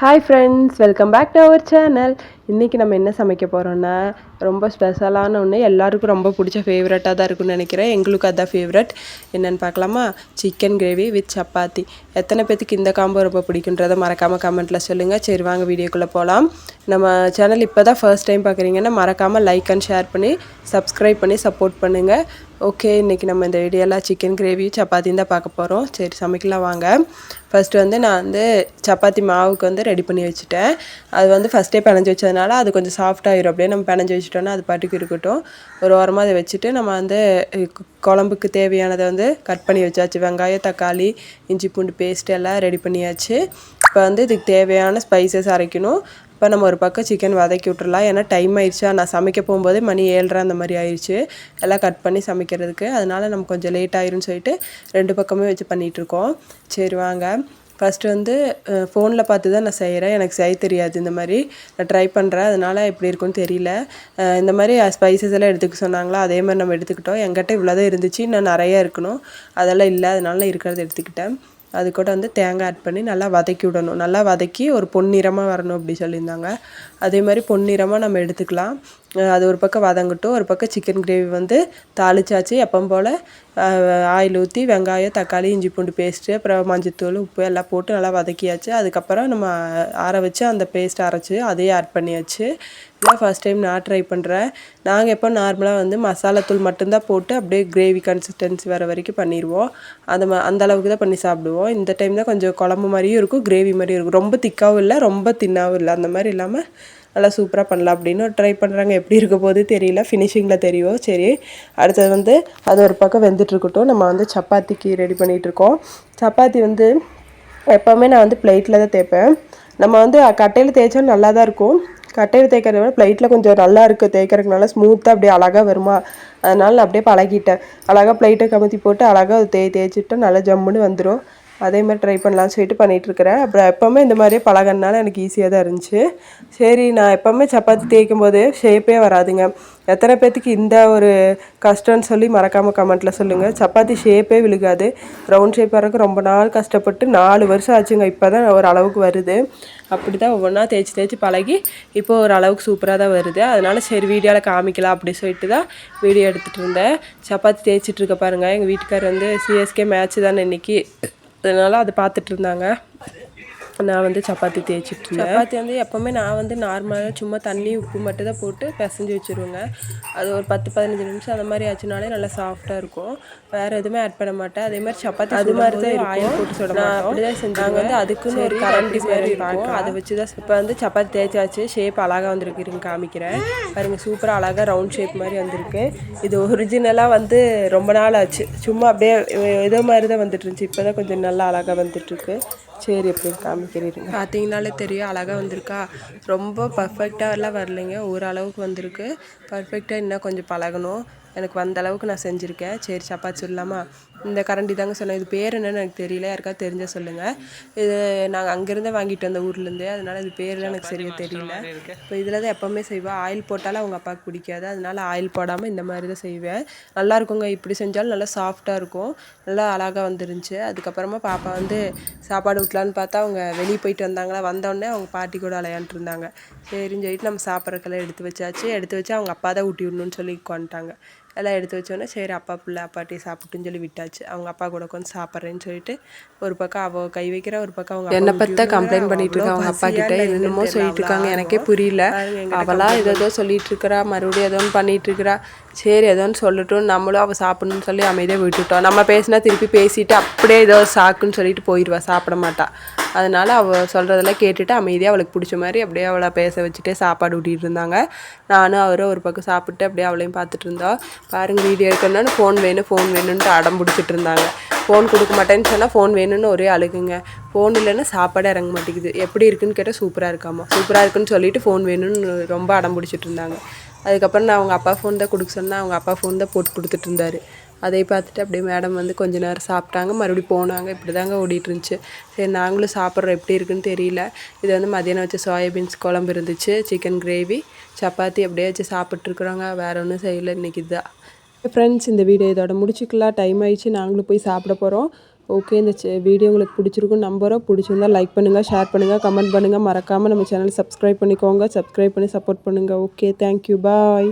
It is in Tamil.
Hi friends, welcome back to our channel. இன்றைக்கி நம்ம என்ன சமைக்க போகிறோன்னா ரொம்ப ஸ்பெஷலான ஒன்று, எல்லாருக்கும் ரொம்ப பிடிச்ச ஃபேவரட்டாக தான் இருக்குன்னு நினைக்கிறேன். எங்களுக்கு அதுதான் ஃபேவரட். என்னென்னு பார்க்கலாமா? Chicken gravy with chapati. எத்தனை பேத்துக்கு இந்த காம்போ ரொம்ப பிடிக்குன்றதை மறக்காமல் கமெண்ட்டில் சொல்லுங்கள். சரி வாங்க வீடியோக்குள்ளே போகலாம். நம்ம சேனல் இப்போ தான் ஃபர்ஸ்ட் டைம் பார்க்குறீங்கன்னா மறக்காமல் லைக் அண்ட் ஷேர் பண்ணி சப்ஸ்கிரைப் பண்ணி சப்போர்ட் பண்ணுங்கள். ஓகே, இன்றைக்கி நம்ம இந்த வீடியோவில் சிக்கன் கிரேவி சப்பாத்தின்னு தான் பார்க்க போகிறோம். சரி சமைக்கலாம் வாங்க. ஃபஸ்ட்டு நான் சப்பாத்தி மாவுக்கு ரெடி பண்ணி வச்சுட்டேன். அது ஃபஸ்ட்டே பிணைஞ்சி வச்சதுனால அது கொஞ்சம் சாஃப்டாகிடும். அப்படியே நம்ம பிணைஞ்சி வச்சுட்டோன்னா அது பாட்டுக்கு இருக்கட்டும். ஒரு ஓரமாக அதை வச்சுட்டு நம்ம குழம்புக்கு தேவையானதை கட் பண்ணி வச்சாச்சு. வெங்காயம், தக்காளி, இஞ்சி பூண்டு பேஸ்ட் எல்லாம் ரெடி பண்ணியாச்சு. இப்போ இதுக்கு தேவையான ஸ்பைசஸ் அரைக்கணும். இப்போ நம்ம ஒரு பக்கம் சிக்கன் வதக்கி விட்டுறலாம். ஏன்னா டைம் ஆயிடுச்சா, நான் சமைக்க போகும்போதே மணி 7:30 அந்த மாதிரி ஆயிடுச்சு எல்லாம் கட் பண்ணி சமைக்கிறதுக்கு. அதனால் நம்ம கொஞ்சம் லேட் ஆயிரும்னு சொல்லிட்டு 2 பக்கமே வச்சு பண்ணிகிட்ருக்கோம். சரி வாங்க. ஃபஸ்ட்டு ஃபோனில் பார்த்து தான் நான் செய்கிறேன். எனக்கு செய்ய தெரியாது. இந்த மாதிரி நான் ட்ரை பண்ணுறேன். அதனால் எப்படி இருக்குன்னு தெரியல. இந்த மாதிரி ஸ்பைசஸ் எல்லாம் எடுத்துக்க சொன்னாங்களா, அதே மாதிரி நம்ம எடுத்துக்கிட்டோம். என்கிட்ட இவ்வளோதான் இருந்துச்சு, இன்னும் நிறையா இருக்கணும். அதெல்லாம் இல்லை, அதனால இருக்கிறத எடுத்துக்கிட்டேன். அது கூட தேங்காய் ஆட் பண்ணி நல்லா வதக்கி விடணும். நல்லா வதக்கி ஒரு பொன்னிறமாக வரணும் அப்படி சொல்லியிருந்தாங்க. அதே மாதிரி பொன்னிறமாக நம்ம எடுத்துக்கலாம். அது ஒரு பக்கம் வதங்கட்டும். ஒரு பக்கம் சிக்கன் கிரேவி தாளிச்சாச்சு. எப்பவும் போல் ஆயில் ஊற்றி வெங்காயம், தக்காளி, இஞ்சி பூண்டு பேஸ்ட்டு, அப்புறம் மஞ்சத்தூள், உப்பு எல்லாம் போட்டு நல்லா வதக்கியாச்சு. அதுக்கப்புறம் நம்ம ஆற வச்சு அந்த பேஸ்ட் அரைச்சி அதையே ஆட் பண்ணியாச்சு. இதான் ஃபஸ்ட் டைம் நான் ட்ரை பண்ணுறேன். நாங்கள் எப்போ நார்மலாக மசாலாத்தூள் மட்டும்தான் போட்டு அப்படியே கிரேவி கன்சிஸ்டன்சி வர வரைக்கும் பண்ணிடுவோம். அந்த அளவுக்கு தான் பண்ணி சாப்பிடுவோம். இந்த டைம் தான் கொஞ்சம் குழம்பு மாதிரியும் இருக்கும், கிரேவி மாதிரியும் இருக்கும். ரொம்ப திக்காகவும் இல்லை, ரொம்ப தின்னாகவும் இல்லை. அந்த மாதிரி இல்லாமல் நல்லா சூப்பராக பண்ணலாம் அப்படின்னு ட்ரை பண்ணுறாங்க. எப்படி இருக்க போது தெரியல, ஃபினிஷிங்கில் தெரியும். சரி, அடுத்தது அது ஒரு பக்கம் வெந்துட்டுருக்கட்டும். நம்ம சப்பாத்திக்கு ரெடி பண்ணிகிட்ருக்கோம். சப்பாத்தி எப்போவுமே நான் பிளேட்டில் தான் தேய்ப்பேன். நம்ம கட்டையில் தேய்ச்சா நல்லா தான் இருக்கும். கட்டையில் தேய்க்கிறத விட பிளேட்டில் கொஞ்சம் நல்லா இருக்குது தேய்க்கிறதுக்கு. நல்லா ஸ்மூத்தாக அப்படியே அழகாக வருமா, அதனால் நான் அப்படியே பழகிட்டேன். அழகாக பிளேட்டை கமுத்தி போட்டு அழகாக தேய்ச்சிட்டு நல்லா ஜம்முன்னு வந்துடும். அதே மாதிரி ட்ரை பண்ணலான்னு சொல்லிட்டு பண்ணிகிட்ருக்கிறேன். அப்புறம் எப்போவுமே இந்த மாதிரியே பழகினால எனக்கு ஈஸியாக தான் இருந்துச்சு. சரி, நான் எப்போவுமே சப்பாத்தி தேய்க்கும் போது ஷேப்பே வராதுங்க. எத்தனை பேர்த்துக்கு இந்த ஒரு கஷ்டம்னு சொல்லி மறக்காமல் கமெண்ட்டில் சொல்லுங்கள். சப்பாத்தி ஷேப்பே விழுகாது. ரவுண்ட் ஷேப் வரக்கு ரொம்ப நாள் கஷ்டப்பட்டு 4 வருஷம் ஆச்சுங்க. இப்போ தான் ஒரு அளவுக்கு வருது. அப்படி தான் ஒவ்வொன்றா தேய்ச்சி பழகி இப்போ ஒரு அளவுக்கு சூப்பராக தான் வருது. அதனால் சரி வீடியோவில் காமிக்கலாம் அப்படி சொல்லிட்டு தான் வீடியோ எடுத்துகிட்டு இருந்தேன். சப்பாத்தி தேய்ச்சிட்ருக்க பாருங்கள். எங்கள் வீட்டுக்கார் சிஎஸ்கே மேட்ச்சு தானே இன்றைக்கி, அதனால் அதை பார்த்துட்டு இருந்தாங்க. நான் சப்பாத்தி தேய்ச்சிட்ருந்தேன். சப்பாத்தி எப்போவுமே நான் நார்மலாக சும்மா தண்ணி உப்பு மட்டும் தான் போட்டு பிசைஞ்சு வச்சுருவேங்க. அது ஒரு 10-15 நிமிஷம் அந்த மாதிரி ஆச்சுனாலே நல்லா சாஃப்டாக இருக்கும். வேறு எதுவுமே ஆட் பண்ண மாட்டேன். அதே மாதிரி சப்பாத்தி அது மாதிரி தான் ஆயில் போட்டு சுட மாட்டோம். அப்படி தான் செஞ்சாங்க. அதுக்குன்னு ஒரு கரண்டி மாதிரி இருக்கும், அதை வச்சு தான் இப்போ சப்பாத்தி தேய்ச்சாச்சு. ஷேப் அழகாக வந்திருக்கு, காமிக்கிறேன் பாருங்கள். சூப்பராக அழகாக ரவுண்ட் ஷேப் மாதிரி வந்திருக்கு. இது ஒரிஜினலாக ரொம்ப நாள் ஆச்சு. சும்மா அப்படியே இதே மாதிரி தான் வந்துட்டுருந்துச்சு. இப்போ தான் கொஞ்சம் நல்லா அழகாக வந்துட்டுருக்கு. சரி, எப்படி காமிக்கிறீங்க பார்த்தீங்கனாலே தெரியும் அழகாக வந்திருக்கா. ரொம்ப பர்ஃபெக்டாக எல்லாம் வரலைங்க, ஓரளவுக்கு வந்திருக்கு. பர்ஃபெக்டாக இன்னும் கொஞ்சம் பழகணும். எனக்கு வந்த அளவுக்கு நான் செஞ்சுருக்கேன். சரி சப்பாத்தி சொல்லலாமா? இந்த கரண்டி தாங்க சொன்னேன். இது பேர் என்னன்னு எனக்கு தெரியல, யாருக்காவது தெரிஞ்சால் சொல்லுங்கள். இது நாங்கள் அங்கேருந்தே வாங்கிட்டு வந்த ஊர்லேருந்தே, அதனால் இது பேர்லாம் எனக்கு சரியாக தெரியல. இப்போ இதில் தான் எப்போவுமே செய்வேன். ஆயில் போட்டாலும் அவங்க அப்பாவுக்கு பிடிக்காது, அதனால் ஆயில் போடாமல் இந்த மாதிரி தான் செய்வேன். நல்லா இருக்குங்க. இப்படி செஞ்சாலும் நல்லா சாஃப்டாக இருக்கும். நல்லா அழகாக வந்துருந்துச்சு. அதுக்கப்புறமா பாப்பா சாப்பாடு ஊட்டலான்னு பார்த்தா அவங்க வெளியே போயிட்டு வந்தாங்களா, வந்தோடனே அவங்க பாட்டி கூட விளையாண்டுட்டு இருந்தாங்க. சரின்னு சொல்லிட்டு நம்ம சாப்பிட்றதுக்கெல்லாம் எடுத்து வச்சாச்சு. எடுத்து வச்சு அவங்க அப்பா தான் ஊட்டி விடணும்னு சொல்லி உட்காந்துட்டாங்க. எல்லாம் எடுத்து வச்சோன்னே சரி அப்பா பிள்ளை அப்பாட்டி சாப்பிட்டுன்னு சொல்லி விட்டாச்சு. அவங்க அப்பா கூட உட்காந்து சாப்பிட்றேன்னு சொல்லிட்டு ஒரு பக்கம் அவள் கை வைக்கிற, ஒரு பக்கம் அவங்க என்னை பற்றி கம்ப்ளைண்ட் பண்ணிட்டு இருக்காங்க. அவங்க அப்பா கிட்ட என்னமோ சொல்லிட்டு இருக்காங்க, எனக்கே புரியல. அவளாம் ஏதோ சொல்லிட்டு இருக்கிறா, மறுபடியும் ஏதோ ஒன்று பண்ணிட்டு இருக்கிறா. சரி ஏதோன்னு சொல்லட்டும், நம்மளும் அவள் சாப்பிடணும்னு சொல்லி அமைதியாக விட்டுட்டோம். நம்ம பேசினா திருப்பி பேசிட்டு அப்படியே ஏதோ சாக்குன்னு சொல்லிட்டு போயிடுவா, சாப்பிட மாட்டா. அதனால் அவள் சொல்கிறதெல்லாம் கேட்டுட்டு அமைதியாக அவளுக்கு பிடிச்ச மாதிரி அப்படியே அவளை பேச வச்சுட்டே சாப்பாடு ஊட்டிகிட்டு இருந்தாங்க. நானும் அவரும் ஒரு பக்கம் சாப்பிட்டு அப்படியே அவளையும் பார்த்துட்டு இருந்தோம். பாருங்கள், வீடியோ எடுக்கணும்னு ஃபோன் வேணும்ன்ட்டு அடம் பிடிச்சிட்டு இருந்தாங்க. ஃபோன் கொடுக்க மாட்டேன்னு சொன்னால் ஃபோன் வேணும்னு ஒரே அழுகுங்க. ஃபோன் இல்லைன்னா சாப்பாடே இறங்க மாட்டேங்குது. எப்படி இருக்குன்னு கேட்டால் சூப்பராக இருக்காமா. சூப்பராக இருக்குன்னு சொல்லிட்டு ஃபோன் வேணும்னு ரொம்ப அடம் பிடிச்சிட்டு இருந்தாங்க. அதுக்கப்புறம் நான் அவங்க அப்பா ஃபோன் தான் கொடுக்க சொன்னேன். அவங்க அப்பா ஃபோன் தான் போட்டு கொடுத்துட்டு இருந்தார். அதை பார்த்துட்டு அப்படியே மேடம் கொஞ்ச நேரம் சாப்பிட்டாங்க, மறுபடியும் போனாங்க. இப்படி தாங்க ஓடிட்டு இருந்துச்சு. சரி நாங்களும் சாப்பிட்றோம், எப்படி இருக்குன்னு தெரியல. இது மதியானம் வச்சு சோயாபீன்ஸ் குழம்பு இருந்துச்சு, சிக்கன் கிரேவி, சப்பாத்தி அப்படியே வச்சு சாப்பிட்ருக்குறோங்க. வேறு ஒன்றும் செய்யலை இன்றைக்கி. இதுதான் ஃப்ரெண்ட்ஸ். இந்த வீடியோ இதோட முடிச்சுக்கலாம். டைம் ஆயிடுச்சு, நாங்களும் போய் சாப்பிட போகிறோம். ஓகே, இந்த வீடியோ உங்களுக்கு பிடிச்சிருக்குன்னு நம்புறோம். பிடிச்சிருந்தா லைக் பண்ணுங்கள், ஷேர் பண்ணுங்கள், கமெண்ட் பண்ணுங்கள். மறக்காமல் நம்ம சேனல் சப்ஸ்கிரைப் பண்ணிக்கோங்க. சப்ஸ்கிரைப் பண்ணி சப்போர்ட் பண்ணுங்கள். ஓகே, தேங்க்யூ, பாய்.